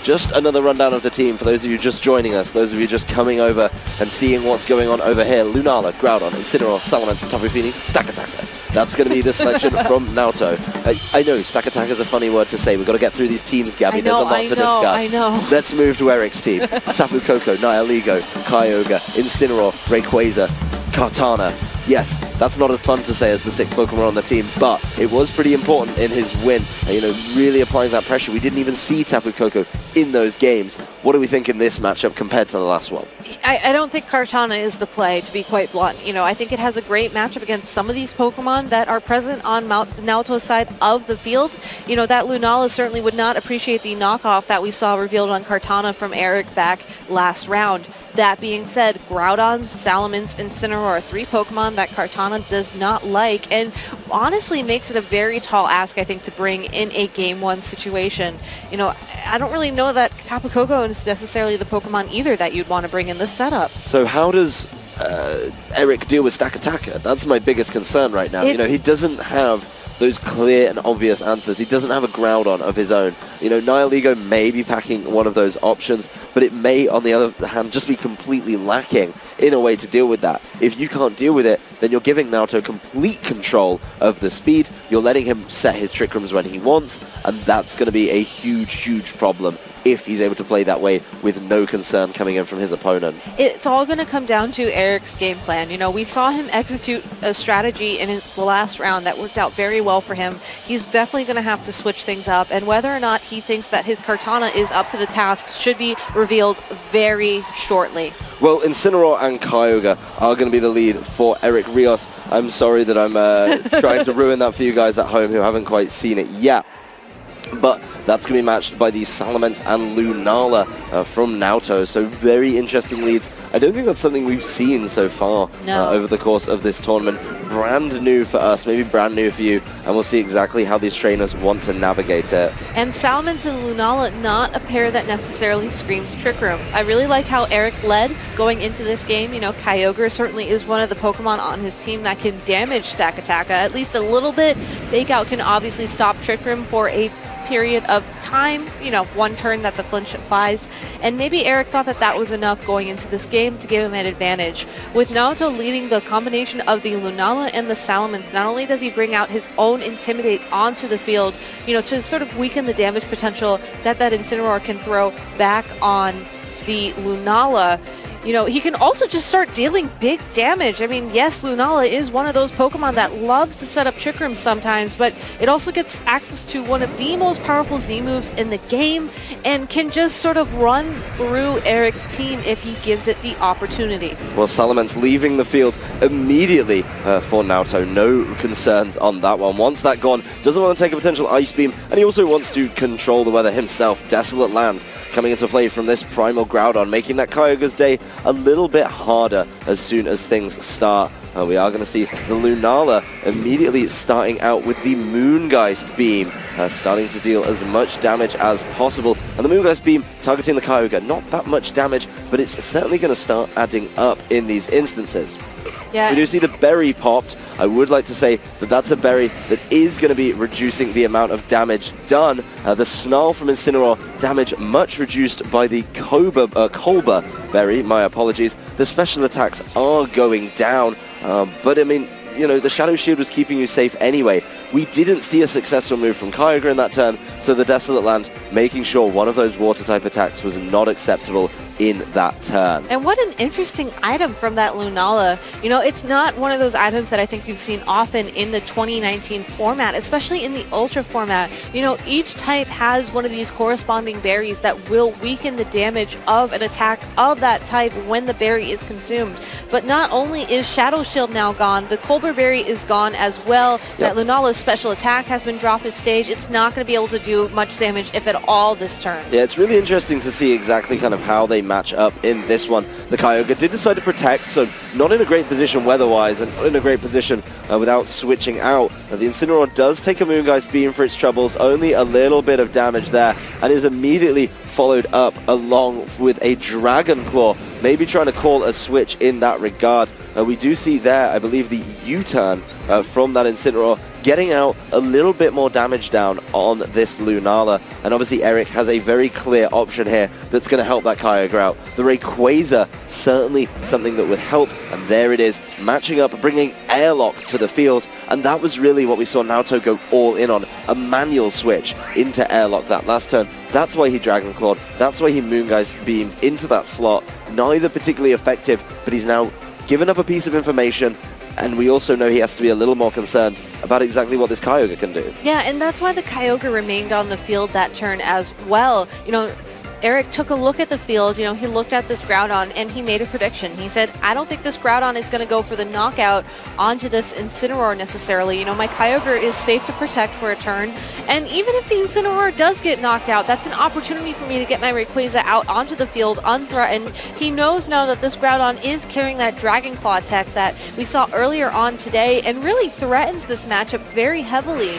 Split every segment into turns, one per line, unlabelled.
just another rundown of the team for those of you just joining us, those of you just coming over and seeing what's going on over here. Lunala, Groudon, Incineroar, Salamence, Tapu Fini, Stakataka. That's going to be the selection from Naoto. I know, Stakataka is a funny word to say. We've got to get through these teams, Gabby. There's a lot to discuss.
I know.
Let's move to Eric's team. Tapu Koko, Nihilego, Kyogre, Incineroar, Rayquaza, Kartana. Yes, that's not as fun to say as the 6th Pokemon on the team, but it was pretty important in his win. You know, really applying that pressure. We didn't even see Tapu Koko in those games. What do we think in this matchup compared to the last one?
I don't think Kartana is the play, to be quite blunt. You know, I think it has a great matchup against some of these Pokemon that are present on Naoto's side of the field. You know, that Lunala certainly would not appreciate the knockoff that we saw revealed on Kartana from Eric back last round. That being said, Groudon, Salamence, Incineroar are 3 Pokemon that Kartana does not like, and honestly makes it a very tall ask, I think, to bring in a Game 1 situation. You know, I don't really know that Tapu Koko is necessarily the Pokemon either that you'd want to bring in this setup.
So how does Eric deal with Stakataka? That's my biggest concern right now. You know, he doesn't have those clear and obvious answers. He doesn't have a Groudon of his own. You know, Nihilego may be packing one of those options, but it may, on the other hand, just be completely lacking in a way to deal with that. If you can't deal with it, then you're giving Naoto complete control of the speed. You're letting him set his Trick Rooms when he wants, and that's going to be a huge, huge problem if he's able to play that way with no concern coming in from his opponent.
It's all going to come down to Eric's game plan. You know, we saw him execute a strategy in the last round that worked out very well for him. He's definitely going to have to switch things up, and whether or not he thinks that his Kartana is up to the task should be revealed very shortly.
Well, Incineroar and Kyogre are going to be the lead for Éric Ríos. I'm sorry that I'm trying to ruin that for you guys at home who haven't quite seen it yet. But that's going to be matched by the Salamence and Lunala from Naoto. So very interesting leads. I don't think that's something we've seen so far over the course of this tournament. Brand new for us, maybe brand new for you, and we'll see exactly how these trainers want to navigate it.
And Salamence and Lunala, not a pair that necessarily screams Trick Room. I really like how Eric led going into this game. You know, Kyogre certainly is one of the Pokemon on his team that can damage Stakataka at least a little bit. Fake Out can obviously stop Trick Room for a period of time, you know, 1 turn that the flinch applies, and maybe Eric thought that that was enough going into this game to give him an advantage. With Naoto leading the combination of the Lunala and the Salamence, not only does he bring out his own Intimidate onto the field, you know, to sort of weaken the damage potential that Incineroar can throw back on the Lunala, you know, he can also just start dealing big damage. I mean, yes, Lunala is one of those Pokemon that loves to set up Trick Rooms sometimes, but it also gets access to one of the most powerful Z moves in the game and can just sort of run through Eric's team if he gives it the opportunity.
Well, Salamence leaving the field immediately for Naoto. No concerns on that one. Wants that gone, doesn't want to take a potential Ice Beam, and he also wants to control the weather himself. Desolate Land coming into play from this Primal Groudon, making that Kyogre's day a little bit harder as soon as things start. We are going to see the Lunala immediately starting out with the Moongeist Beam, starting to deal as much damage as possible. And the Moongeist Beam targeting the Kyogre, not that much damage, but it's certainly going to start adding up in these instances.
Yeah.
We do see the berry popped. I would like to say that that's a berry that is going to be reducing the amount of damage done. The Snarl from Incineroar, damage much reduced by the Colba berry, my apologies. The special attacks are going down, but I mean, you know, the Shadow Shield was keeping you safe anyway. We didn't see a successful move from Kyogre in that turn, so the Desolate Land making sure one of those Water-type attacks was not acceptable in that turn.
And what an interesting item from that Lunala. You know, it's not one of those items that I think we've seen often in the 2019 format, especially in the Ultra format. You know, each type has one of these corresponding berries that will weaken the damage of an attack of that type when the berry is consumed. But not only is Shadow Shield now gone, the Colbur Berry is gone as well. That Lunala's special attack has been dropped at stage. It's not going to be able to do much damage, if at all, this turn.
Yeah, it's really interesting to see exactly kind of how they match up in this one. The Kyogre did decide to protect, so not in a great position weather-wise, and not in a great position without switching out. The Incineroar does take a Moongeist Beam for its troubles, only a little bit of damage there, and is immediately followed up along with a Dragon Claw, maybe trying to call a switch in that regard. We do see there, I believe, the U-turn from that Incineroar getting out a little bit more damage down on this Lunala. And obviously Éric has a very clear option here that's going to help that Kyogre out. The Rayquaza, certainly something that would help, and there it is, matching up, bringing Airlock to the field, and that was really what we saw Naoto go all in on, a manual switch into Airlock that last turn. That's why he Dragon Clawed, that's why he Moongeist beamed into that slot. Neither particularly effective, but he's now given up a piece of information, and we also know he has to be a little more concerned about exactly what this Kyogre can do.
Yeah, and that's why the Kyogre remained on the field that turn as well. You know, Éric took a look at the field, you know, he looked at this Groudon and he made a prediction. He said, I don't think this Groudon is going to go for the knockout onto this Incineroar necessarily. You know, my Kyogre is safe to protect for a turn, and even if the Incineroar does get knocked out, that's an opportunity for me to get my Rayquaza out onto the field unthreatened. He knows now that this Groudon is carrying that Dragon Claw tech that we saw earlier on today and really threatens this matchup very heavily.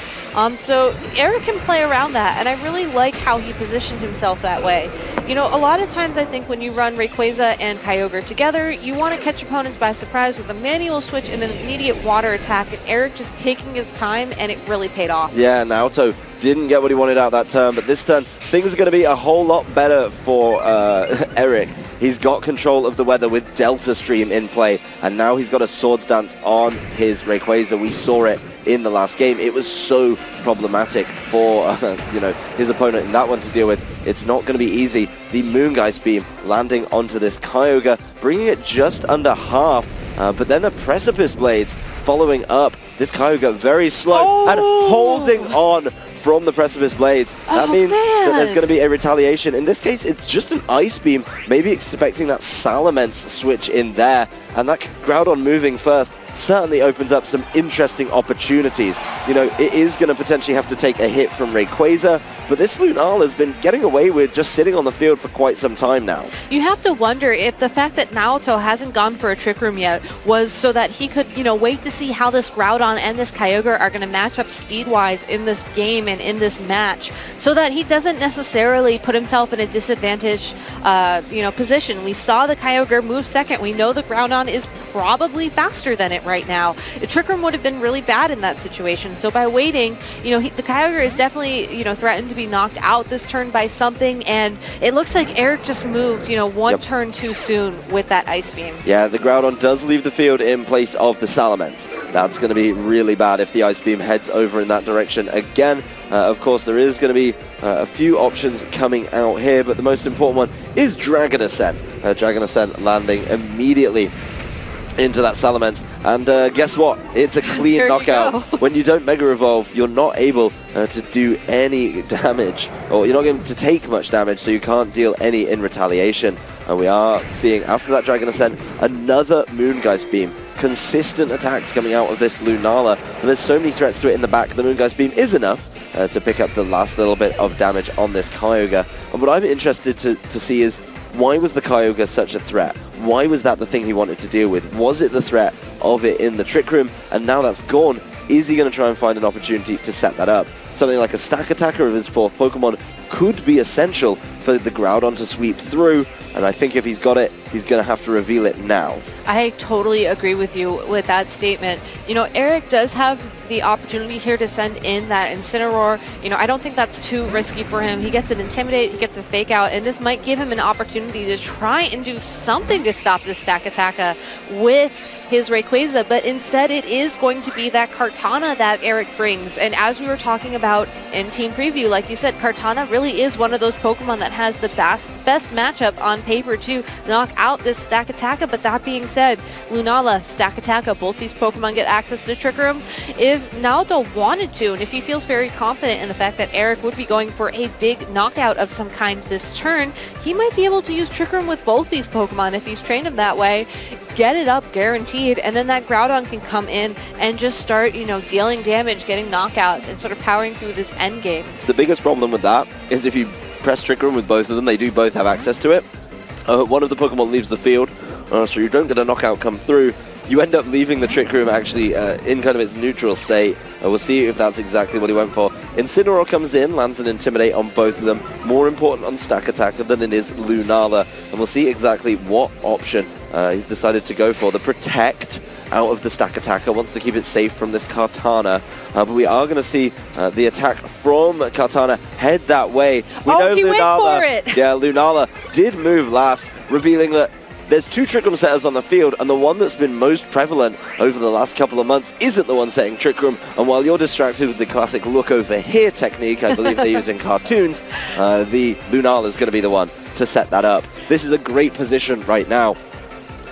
So Éric can play around that, and I really like how he positioned himself that way. You know, a lot of times I think when you run Rayquaza and Kyogre together, you want to catch opponents by surprise with a manual switch and an immediate water attack, and Éric just taking his time, and it really paid off.
Yeah, Naoto didn't get what he wanted out that turn, but this turn, things are going to be a whole lot better for Éric. He's got control of the weather with Delta Stream in play, and now he's got a Swords Dance on his Rayquaza. We saw it in the last game. It was so problematic for you know, his opponent in that one to deal with. It's not going to be easy. The Moongeist Beam landing onto this Kyogre, bringing it just under half, but then the Precipice Blades following up. This Kyogre very slow and holding on from the Precipice Blades. That means that there's going to be a retaliation. In this case, it's just an Ice Beam, maybe expecting that Salamence switch in there, and that Groudon moving first certainly opens up some interesting opportunities. You know, it is going to potentially have to take a hit from Rayquaza, but this Lunala has been getting away with just sitting on the field for quite some time now.
You have to wonder if the fact that Naoto hasn't gone for a Trick Room yet was so that he could, you know, wait to see how this Groudon and this Kyogre are going to match up speed-wise in this game and in this match, so that he doesn't necessarily put himself in a disadvantaged, you know, position. We saw the Kyogre move second. We know the Groudon is probably faster than it right now. A Trick Room would have been really bad in that situation. So by waiting, you know, the Kyogre is definitely, you know, threatened to be knocked out this turn by something, and it looks like Éric just moved, you know, one turn too soon with that Ice Beam.
Yeah, the Groudon does leave the field in place of the Salamence. That's going to be really bad if the Ice Beam heads over in that direction again. Of course, there is going to be a few options coming out here, but the most important one is Dragon Ascent. Dragon Ascent landing immediately into that Salamence, and guess what? It's a clean knockout. When you don't Mega Evolve, you're not able to do any damage, or you're not going to take much damage, so you can't deal any in retaliation. And we are seeing, after that Dragon Ascent, another Moongeist Beam. Consistent attacks coming out of this Lunala, and there's so many threats to it in the back. The Moongeist Beam is enough to pick up the last little bit of damage on this Kyogre. And what I'm interested to see is, why was the Kyogre such a threat? Why was that the thing he wanted to deal with? Was it the threat of it in the Trick Room? And now that's gone, is he going to try and find an opportunity to set that up? Something like a Stack Attacker of his fourth Pokemon could be essential for the Groudon to sweep through, and I think if he's got it, he's going to have to reveal it now. I
totally agree with you with that statement. You know, Éric does have the opportunity here to send in that Incineroar. You know, I don't think that's too risky for him. He gets an Intimidate, he gets a Fake Out, and this might give him an opportunity to try and do something to stop this Stack Attacker with his Rayquaza, but instead it is going to be that Kartana that Éric brings. And as we were talking about in Team Preview, like you said, Kartana really is one of those Pokemon that has the best matchup on paper to knock out this Stack Attacker. But that being said, Lunala, Stack Attacker, both these Pokemon get access to Trick Room. If Naoto wanted to, and if he feels very confident in the fact that Éric would be going for a big knockout of some kind this turn, he might be able to use Trick Room with both these Pokemon if he's trained him that way. Get it up guaranteed, and then that Groudon can come in and just start, you know, dealing damage, getting knockouts, and sort of powering through this end game.
The biggest problem with that is if you press Trick Room with both of them, they do both have access to it. One of the Pokemon leaves the field, so you don't get a knockout come through. You end up leaving the Trick Room actually in kind of its neutral state. We'll see if that's exactly what he went for. Incineroar comes in, lands an Intimidate on both of them. More important on Stack Attacker than it is Lunala. And we'll see exactly what option he's decided to go for. The Protect out of the stack attacker, wants to keep it safe from this Kartana. But we are going to see the attack from Kartana head that way. We know
he
Lunala,
went for it!
Yeah, Lunala did move last, revealing that there's two Trick Room setters on the field, and the one that's been most prevalent over the last couple of months isn't the one setting Trick Room. And while you're distracted with the classic look over here technique, I believe they use in cartoons, the Lunala is going to be the one to set that up. This is a great position right now.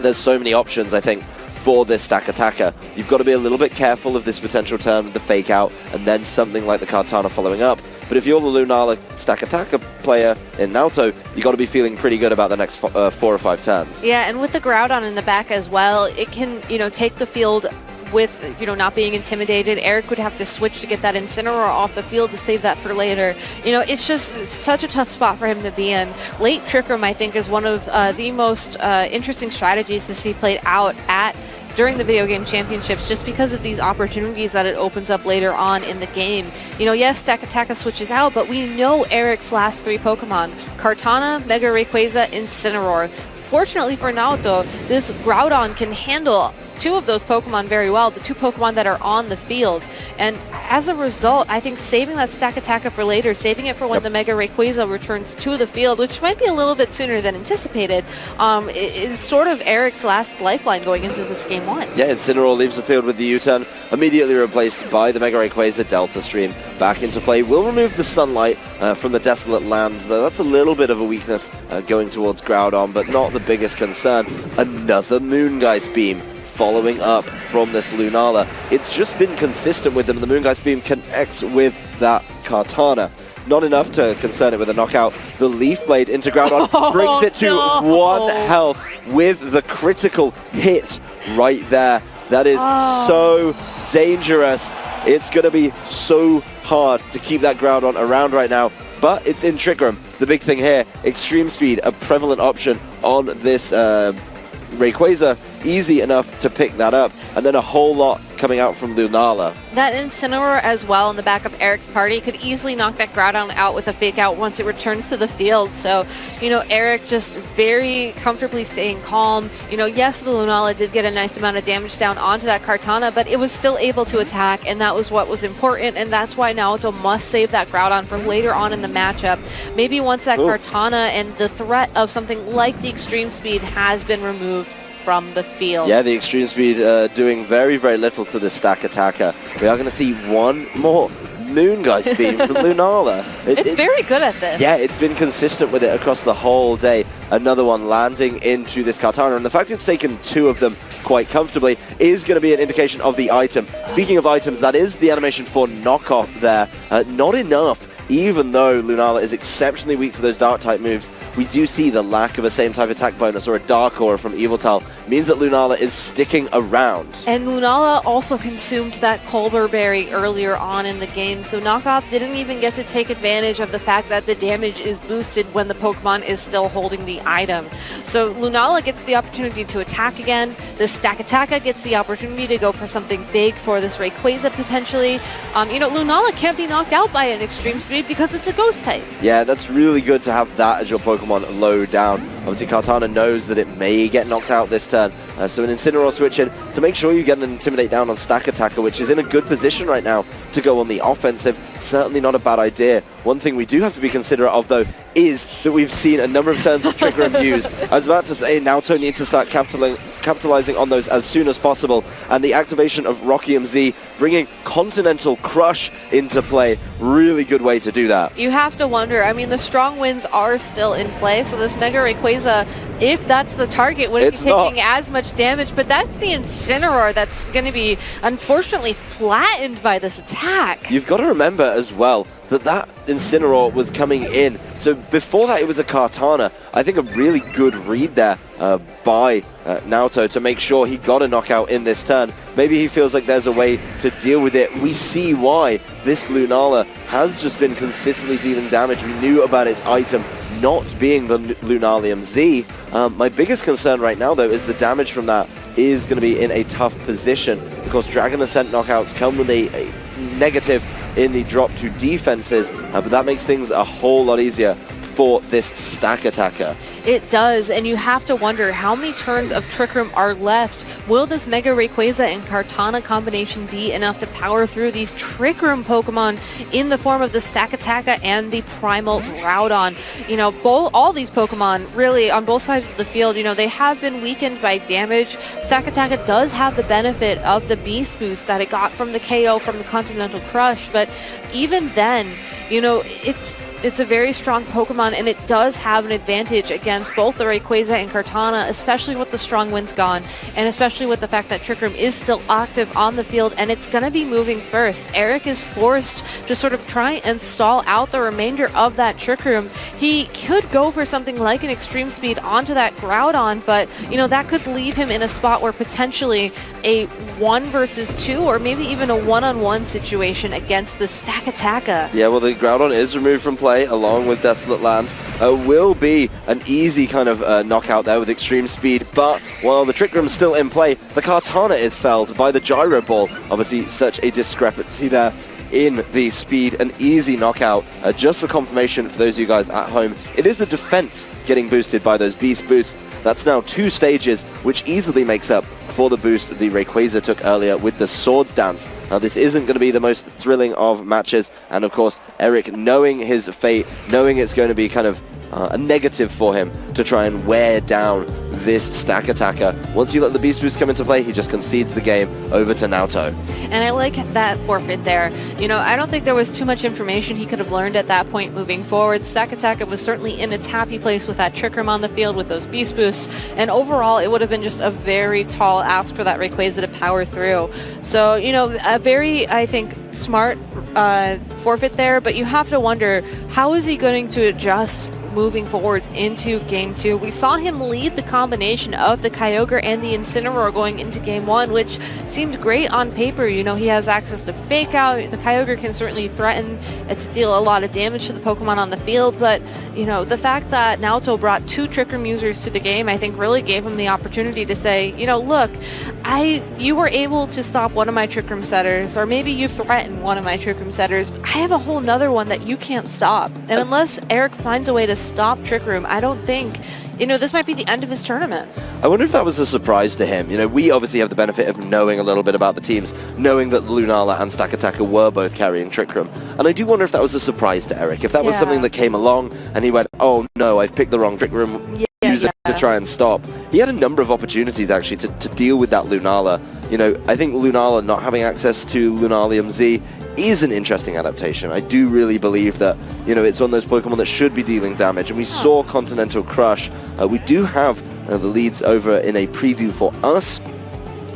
There's so many options, I think, for this stack attacker. You've got to be a little bit careful of this potential turn with the fake out, and then something like the Kartana following up. But if you're the Lunala stack attacker player in Naoto, you got to be feeling pretty good about the next 4 or 5 turns.
Yeah, and with the Groudon in the back as well, it can, take the field with, not being intimidated. Éric would have to switch to get that Incineroar off the field to save that for later. It's just such a tough spot for him to be in. Late Trick Room, I think, is one of the most interesting strategies to see played out during the video game championships, just because of these opportunities that it opens up later on in the game. Yes, Stack Attack switches out, but we know Eric's last 3 Pokemon, Kartana, Mega Rayquaza, Incineroar. Fortunately for Naoto, this Groudon can handle 2 of those Pokemon very well, the 2 Pokemon that are on the field. And as a result, I think saving that Stack Attacker for later, saving it for when the Mega Rayquaza returns to the field, which might be a little bit sooner than anticipated, is sort of Eric's last lifeline going into this Game 1. Yeah,
Incineroar leaves the field with the U-turn, immediately replaced by the Mega Rayquaza Delta Stream. Back into play, will remove the sunlight from the Desolate Lands, though that's a little bit of a weakness going towards Groudon, but not the biggest concern. Another Moongeist Beam following up from this Lunala. It's just been consistent with them. The Moongeist Beam connects with that Kartana. Not enough to concern it with a knockout. The Leaf Blade into Groudon brings it to 1 health with the critical hit right there. That is so dangerous. It's going to be so hard to keep that Groudon around right now, but it's in Trick Room. The big thing here, Extreme Speed, a prevalent option on this Rayquaza, easy enough to pick that up, and then a whole lot coming out from Lunala.
That Incineroar as well in the back of Eric's party could easily knock that Groudon out with a fake out once it returns to the field. So, Éric just very comfortably staying calm. Yes, the Lunala did get a nice amount of damage down onto that Kartana, but it was still able to attack, and that was what was important, and that's why Naoto must save that Groudon for later on in the matchup. Maybe once that Kartana and the threat of something like the Extreme Speed has been removed from the field. Yeah,
the Extreme Speed doing very, very little to the stack attacker. We are going to see one more Moongeist Beam from Lunala.
It's very good at this.
Yeah, it's been consistent with it across the whole day. Another one landing into this Kartana, and the fact it's taken 2 of them quite comfortably is going to be an indication of the item. Speaking of items, that is the animation for knockoff there. Not enough, even though Lunala is exceptionally weak to those Dark-type moves. We do see the lack of a same-type attack bonus or a Dark Aura from Yveltal means that Lunala is sticking around.
And Lunala also consumed that Colbur Berry earlier on in the game, so Knockoff didn't even get to take advantage of the fact that the damage is boosted when the Pokemon is still holding the item. So Lunala gets the opportunity to attack again. The Stack Attacker gets the opportunity to go for something big for this Rayquaza potentially. Lunala can't be knocked out by an Extreme Speed because it's a Ghost type.
Yeah, that's really good to have that as your Pokemon low down. Obviously, Kartana knows that it may get knocked out this turn, so an Incineroar switch in to make sure you get an Intimidate down on Stack Attacker, which is in a good position right now to go on the offensive. Certainly not a bad idea. One thing we do have to be considerate of, though, is that we've seen a number of turns of Trick Room used. I was about to say Naoto needs to start capitalizing on those as soon as possible, and the activation of Rocky MZ bringing Continental Crush into play. Really good way to do that.
You have to wonder, the strong winds are still in play, so this Mega Rayquaza, if that's the target, wouldn't be taking as much damage, but that's the Incineroar that's going to be, unfortunately, flattened by this attack.
You've got to remember as well that Incineroar was coming in. So before that, it was a Kartana. I think a really good read there by Naoto to make sure he got a knockout in this turn. Maybe he feels like there's a way to deal with it. We see why this Lunala has just been consistently dealing damage. We knew about its item not being the Lunalium Z. My biggest concern right now, though, is the damage from that is going to be in a tough position. Of course, Dragon Ascent knockouts come with a negative in the drop to defenses, but that makes things a whole lot easier for this Stack Attacker.
It does, and you have to wonder how many turns of Trick Room are left. Will this Mega Rayquaza and Kartana combination be enough to power through these Trick Room Pokemon in the form of the Stakataka and the Primal Groudon? You know, all these Pokemon, really, on both sides of the field, you know, they have been weakened by damage. Stakataka does have the benefit of the Beast Boost that it got from the KO from the Continental Crush, but even then, you know, it's a very strong Pokemon, and it does have an advantage against both the Rayquaza and Kartana, especially with the strong winds gone, and especially with the fact that Trick Room is still active on the field, and it's going to be moving first. Éric is forced to sort of try and stall out the remainder of that Trick Room. He could go for something like an Extreme Speed onto that Groudon, but, you know, that could leave him in a spot where potentially a 1 versus 2, or maybe even a 1-on-1 situation against the Stakataka.
Yeah, well, the Groudon is removed from play along with Desolate Land. Will be an easy kind of knockout there with Extreme Speed, but while the Trick Room's still in play, the Kartana is felled by the Gyro Ball. Obviously, such a discrepancy there in the speed. An easy knockout. Just for confirmation for those of you guys at home, it is the defense getting boosted by those Beast Boosts. That's now 2 stages, which easily makes up for the boost the Rayquaza took earlier with the Swords Dance. Now, this isn't going to be the most thrilling of matches, and of course, Éric, knowing his fate, knowing it's going to be kind of a negative for him to try and wear down this Stakataka. Once you let the Beast Boost come into play, he just concedes the game over to Naoto.
And I like that forfeit there. You know, I don't think there was too much information he could have learned at that point moving forward. Stakataka was certainly in its happy place with that Trick Room on the field with those Beast Boosts, and overall it would have been just a very tall ask for that Rayquaza to power through. So, you know, a very, I think, smart forfeit there, but you have to wonder, how is he going to adjust moving forwards into Game 2? We saw him lead the combination of the Kyogre and the Incineroar going into Game 1, which seemed great on paper. You know, he has access to Fake Out. The Kyogre can certainly threaten to deal a lot of damage to the Pokemon on the field, but, you know, the fact that Naoto brought 2 Trick Room users to the game, I think really gave him the opportunity to say, you know, look, you were able to stop one of my Trick Room setters, or maybe you threatened one of my Trick Room setters. I have a whole nother one that you can't stop. And unless Éric finds a way to stop Trick Room, I don't think, you know, this might be the end of his tournament.
I wonder if that was a surprise to him. You know, we obviously have the benefit of knowing a little bit about the teams, knowing that Lunala and Stakataka were both carrying Trick Room. And I do wonder if that was a surprise to Éric. If that was something that came along and he went, oh no, I've picked the wrong Trick Room user to try and stop. He had a number of opportunities actually to deal with that Lunala. You know, I think Lunala not having access to Lunalium Z is an interesting adaptation. I do really believe that, you know, it's one of those Pokemon that should be dealing damage, and we saw Continental Crush. We do have the leads over in a preview for us.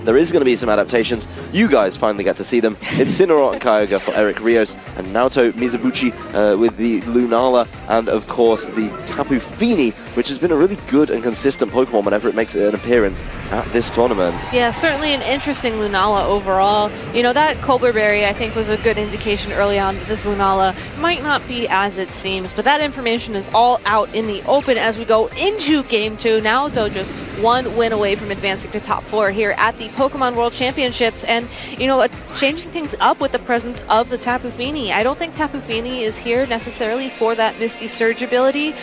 There is going to be some adaptations. You guys finally get to see them. Incineroar and Kyogre for Éric Ríos, and Naoto Mizobuchi with the Lunala, and of course the Tapu Fini, which has been a really good and consistent Pokemon whenever it makes an appearance at this tournament.
Yeah, certainly an interesting Lunala overall. You know, that Colbur Berry, I think, was a good indication early on that this Lunala might not be as it seems, but that information is all out in the open as we go into Game 2. Naoto just 1 win away from advancing to top 4 here at the Pokemon World Championships, and, you know, changing things up with the presence of the Tapu Fini. I don't think Tapu Fini is here necessarily for that Misty Surge ability.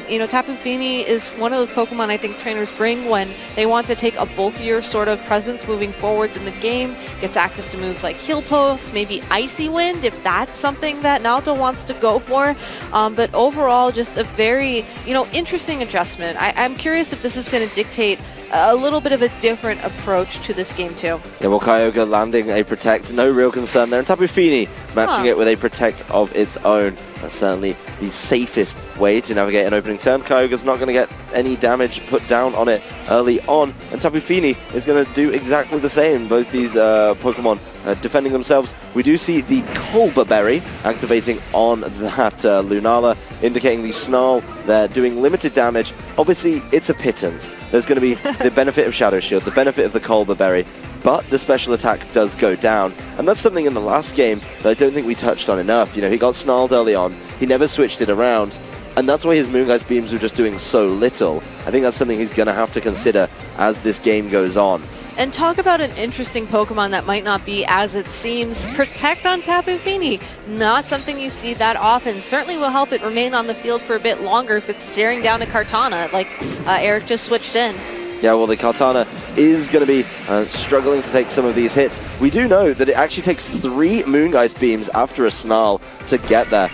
You know, Tapu Fini is one of those Pokemon I think trainers bring when they want to take a bulkier sort of presence moving forwards in the game. Gets access to moves like Heal Post, maybe Icy Wind, if that's something that Naoto wants to go for. But overall, just a very, you know, interesting adjustment. I'm curious if this is going to dictate a little bit of a different approach to this game too.
Yeah, well, Kyogre landing a Protect, no real concern there, and Tapu Fini matching it with a Protect of its own. That's certainly the safest way to navigate an opening turn. Kyogre's not going to get any damage put down on it early on, and Tapu Fini is going to do exactly the same. Both these Pokemon defending themselves. We do see the Colbur Berry activating on that Lunala, indicating the Snarl there doing limited damage. Obviously, it's a pittance. There's going to be the benefit of Shadow Shield, the benefit of the Colbur Berry, but the special attack does go down. And that's something in the last game that I don't think we touched on enough. You know, he got snarled early on, he never switched it around, and that's why his Moongeist Beams were just doing so little. I think that's something he's going to have to consider as this game goes on.
And talk about an interesting Pokemon that might not be as it seems. Protect on Tapu Fini. Not something you see that often. Certainly will help it remain on the field for a bit longer if it's staring down a Kartana, like Eric just switched in.
Yeah, well, the Kartana is going to be struggling to take some of these hits. We do know that it actually takes 3 Moongeist Beams after a Snarl to get there.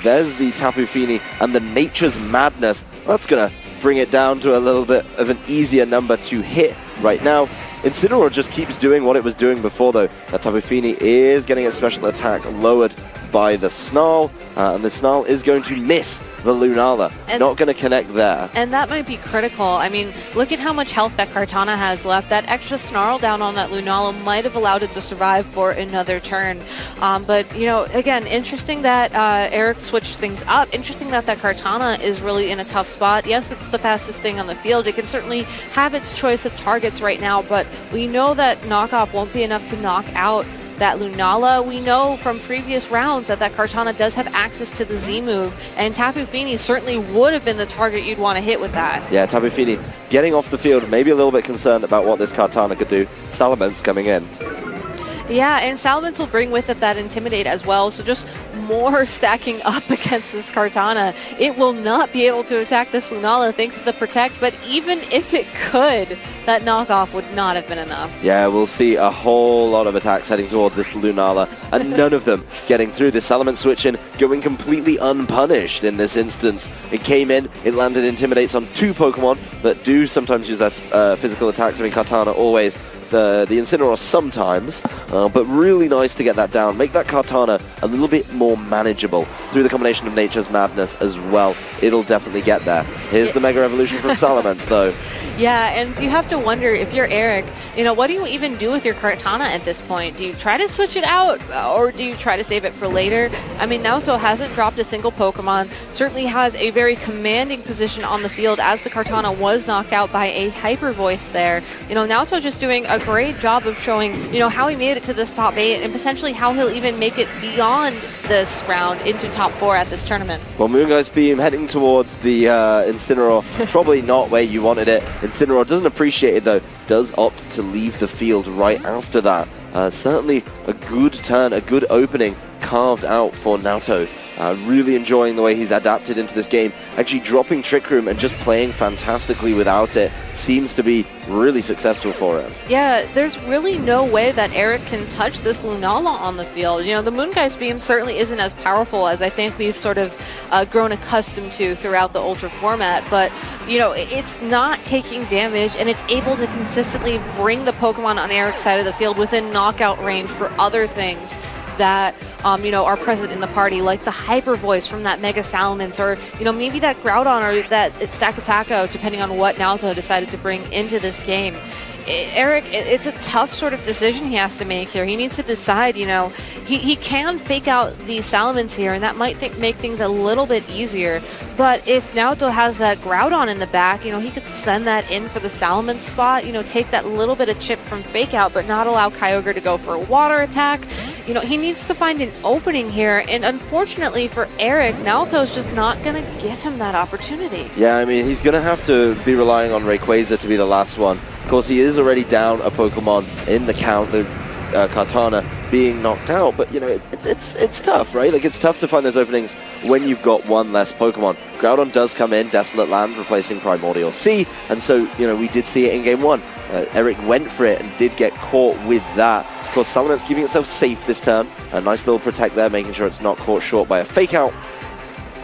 There's the Tapu Fini and the Nature's Madness. That's going to bring it down to a little bit of an easier number to hit right now. Incineroar just keeps doing what it was doing before, though. That Tapu Fini is getting its special attack lowered by the Snarl, and the Snarl is going to miss the Lunala. Not going to connect there.
And that might be critical. I mean, look at how much health that Kartana has left. That extra Snarl down on that Lunala might have allowed it to survive for another turn. But, you know, again, interesting that Eric switched things up. Interesting that that Kartana is really in a tough spot. Yes, it's the fastest thing on the field. It can certainly have its choice of targets right now, but we know that knockoff won't be enough to knock out that Lunala. We know from previous rounds that that Kartana does have access to the Z move, and Tapu Fini certainly would have been the target you'd want to hit with that. Yeah,
Tapu Fini getting off the field, maybe a little bit concerned about what this Kartana could do. Salamence coming in.
Yeah, and Salamence will bring with it that Intimidate as well, so just more stacking up against this Kartana. It will not be able to attack this Lunala thanks to the Protect, but even if it could, that knockoff would not have been enough.
Yeah, we'll see a whole lot of attacks heading towards this Lunala, and none of them getting through. This Salamence switch in, going completely unpunished in this instance. It came in, it landed Intimidates on 2 Pokemon that do sometimes use that physical attacks. I mean, Kartana always, the Incineroar sometimes, but really nice to get that down. Make that Kartana a little bit more manageable through the combination of Nature's Madness as well. It'll definitely get there. Here's the Mega Evolution from Salamence, though.
Yeah, and you have to wonder, if you're Eric, you know, what do you even do with your Kartana at this point? Do you try to switch it out, or do you try to save it for later? I mean, Naoto hasn't dropped a single Pokemon, certainly has a very commanding position on the field as the Kartana was knocked out by a Hyper Voice there. You know, Naoto just doing a great job of showing, you know, how he made it to this top 8 and potentially how he'll even make it beyond this round into top 4 at this tournament.
Well, Moongeist Beam heading towards the Incineroar, probably not where you wanted it. Incineroar doesn't appreciate it, though, does opt to leave the field right after that. Certainly a good turn, a good opening carved out for Naoto. Really enjoying the way he's adapted into this game. Actually dropping Trick Room and just playing fantastically without it seems to be really successful for him.
Yeah, there's really no way that Eric can touch this Lunala on the field. You know, the Moongeist Beam certainly isn't as powerful as I think we've sort of grown accustomed to throughout the Ultra format, but, you know, it's not taking damage, and it's able to consistently bring the Pokemon on Eric's side of the field within knockout range for other things that, you know, are present in the party, like the Hyper Voice from that Mega Salamence, or, you know, maybe that Groudon or that Stakataka, depending on what Naoto decided to bring into this game. Eric, it's a tough sort of decision he has to make here. He needs to decide, you know, he can fake out the Salamence here, and that might make things a little bit easier. But if Naoto has that Groudon in the back, you know, he could send that in for the Salamence spot, you know, take that little bit of chip from fake out, but not allow Kyogre to go for a water attack. You know, he needs to find an opening here, and unfortunately for Eric, Naoto's just not going to give him that opportunity.
Yeah, I mean, he's going to have to be relying on Rayquaza to be the last one. Of course, he is already down a Pokemon in the count, the Kartana being knocked out, but, you know, it's tough, right? Like, it's tough to find those openings when you've got one less Pokemon. Groudon does come in, Desolate Land, replacing Primordial Sea, and so, you know, we did see it in Game 1. Eric went for it and did get caught with that. Of course, Salamence keeping itself safe this turn. A nice little Protect there, making sure it's not caught short by a Fake Out.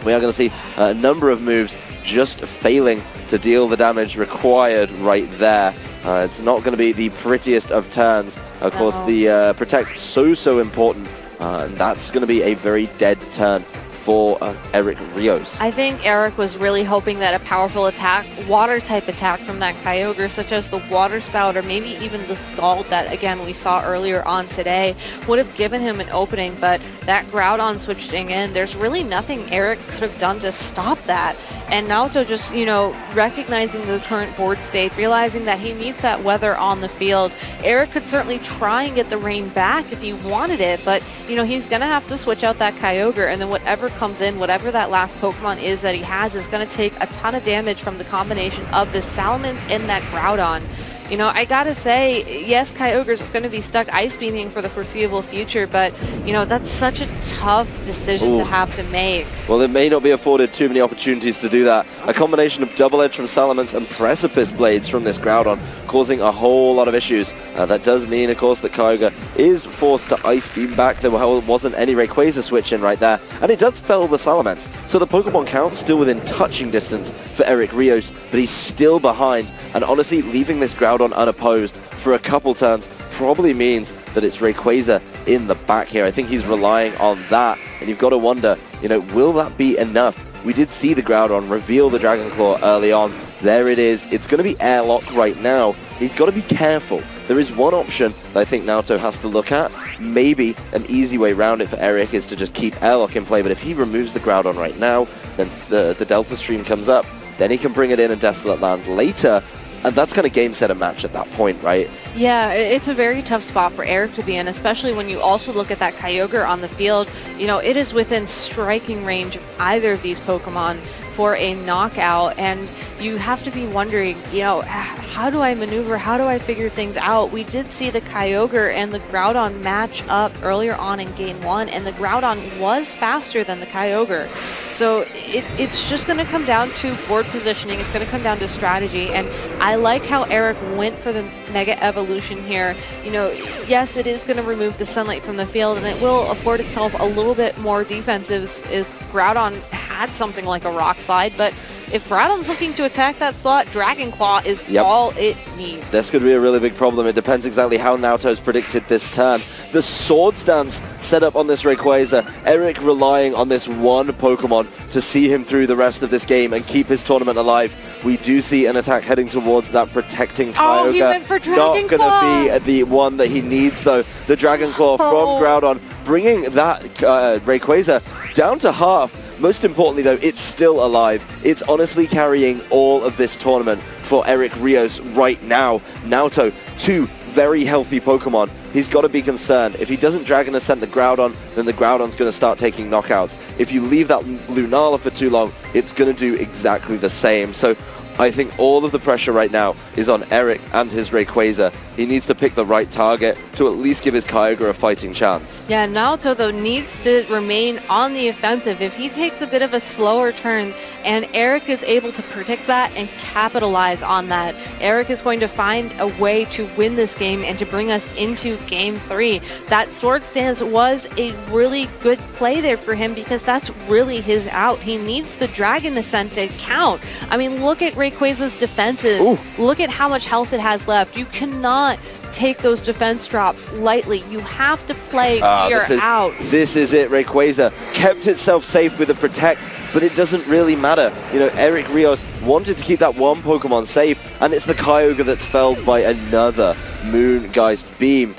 We are going to see a number of moves just failing to deal the damage required right there. It's not going to be the prettiest of turns. Of course, the Protect so important, and that's going to be a very dead turn for Éric Ríos.
I think Eric was really hoping that a powerful attack, water-type attack from that Kyogre, such as the Water Spout or maybe even the Scald that, again, we saw earlier on today, would have given him an opening, but that Groudon switching in, there's really nothing Eric could have done to stop that. And Naoto just, you know, recognizing the current board state, realizing that he needs that weather on the field. Eric could certainly try and get the rain back if he wanted it, but, you know, he's going to have to switch out that Kyogre, and then whatever comes in, whatever that last Pokemon is that he has, is going to take a ton of damage from the combination of the Salamence and that Groudon. You know, I gotta say, yes, Kyogre's going to be stuck Ice Beaming for the foreseeable future, but, you know, that's such a tough decision to have to make.
Well, it may not be afforded too many opportunities to do that. A combination of Double Edge from Salamence and Precipice Blades from this Groudon causing a whole lot of issues. That does mean, of course, that Kyogre is forced to Ice Beam back. There wasn't any Rayquaza switch in right there, and it does fell the Salamence. So the Pokemon count still within touching distance for Éric Ríos, but he's still behind, and honestly, leaving this Groudon unopposed for a couple turns probably means that it's Rayquaza in the back here. I think he's relying on that, and you've got to wonder, you know, will that be enough? We did see the Groudon reveal the Dragon Claw early on. There it is. It's going to be airlock right now. He's got to be careful. There is one option that I think Naoto has to look at. Maybe an easy way around it for Éric is to just keep airlock in play, but if he removes the Groudon right now, then the Delta Stream comes up, then he can bring it in Desolate Land later, and that's kind of game, set, and match at that point, right?
Yeah, it's a very tough spot for Éric to be in, especially when you also look at that Kyogre on the field. You know, it is within striking range of either of these Pokemon for a knockout, and you have to be wondering, you know, how do I maneuver? How do I figure things out? We did see the Kyogre and the Groudon match up earlier on in Game 1, and the Groudon was faster than the Kyogre. So it's just going to come down to board positioning. It's going to come down to strategy, and I like how Éric went for the Mega Evolution here. You know, yes, it is going to remove the sunlight from the field, and it will afford itself a little bit more defensive if Groudon had something like a Rock Slide, but if Groudon's looking to attack that slot, Dragon Claw is all it needs.
This could be a really big problem. It depends exactly how Naoto's predicted this turn. The Swords Dance set up on this Rayquaza. Éric relying on this one Pokemon to see him through the rest of this game and keep his tournament alive. We do see an attack heading towards that protecting Kyogre.
Oh, he went for Dragon Claw.
Not going to be the one that he needs, though. The Dragon Claw from Groudon, bringing that Rayquaza down to half. Most importantly, though, it's still alive. It's honestly carrying all of this tournament for Éric Ríos right now. Naoto, two very healthy Pokemon. He's got to be concerned. If he doesn't Dragon Ascent the Groudon, then the Groudon's going to start taking knockouts. If you leave that Lunala for too long, it's going to do exactly the same. So I think all of the pressure right now is on Éric and his Rayquaza. He needs to pick the right target to at least give his Kyogre a fighting chance.
Yeah, Naoto, though, needs to remain on the offensive. If he takes a bit of a slower turn and Éric is able to predict that and capitalize on that, Éric is going to find a way to win this game and to bring us into Game 3. That Swords Dance was a really good play there for him because that's really his out. He needs the Dragon Ascent to count. I mean, look at Rayquaza's defenses. Ooh. Look at how much health it has left. You cannot take those defense drops lightly. You have to play your out.
This is it. Rayquaza kept itself safe with a Protect, but it doesn't really matter. You know, Éric Ríos wanted to keep that one Pokemon safe, and it's the Kyogre that's felled by another Moongeist Beam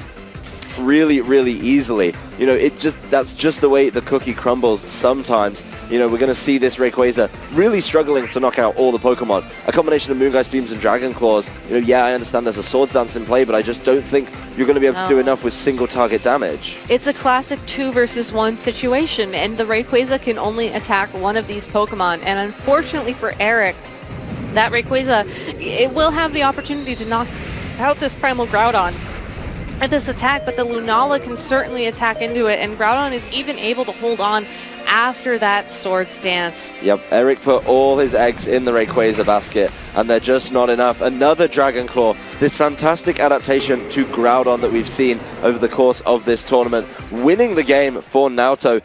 really, really easily. You know, that's just the way the cookie crumbles sometimes. You know, we're going to see this Rayquaza really struggling to knock out all the Pokemon. A combination of Moongeist Beams and Dragon Claws. You know, yeah, I understand there's a Swords Dance in play, but I just don't think you're going to be able to do enough with single target damage.
It's a classic 2 versus 1 situation, and the Rayquaza can only attack one of these Pokemon. And unfortunately for Éric, that Rayquaza, it will have the opportunity to knock out this Primal Groudon at this attack, but the Lunala can certainly attack into it, and Groudon is even able to hold on after that Swords Dance.
Yep, Éric put all his eggs in the Rayquaza basket, and they're just not enough. Another Dragon Claw, this fantastic adaptation to Groudon that we've seen over the course of this tournament, winning the game for Naoto.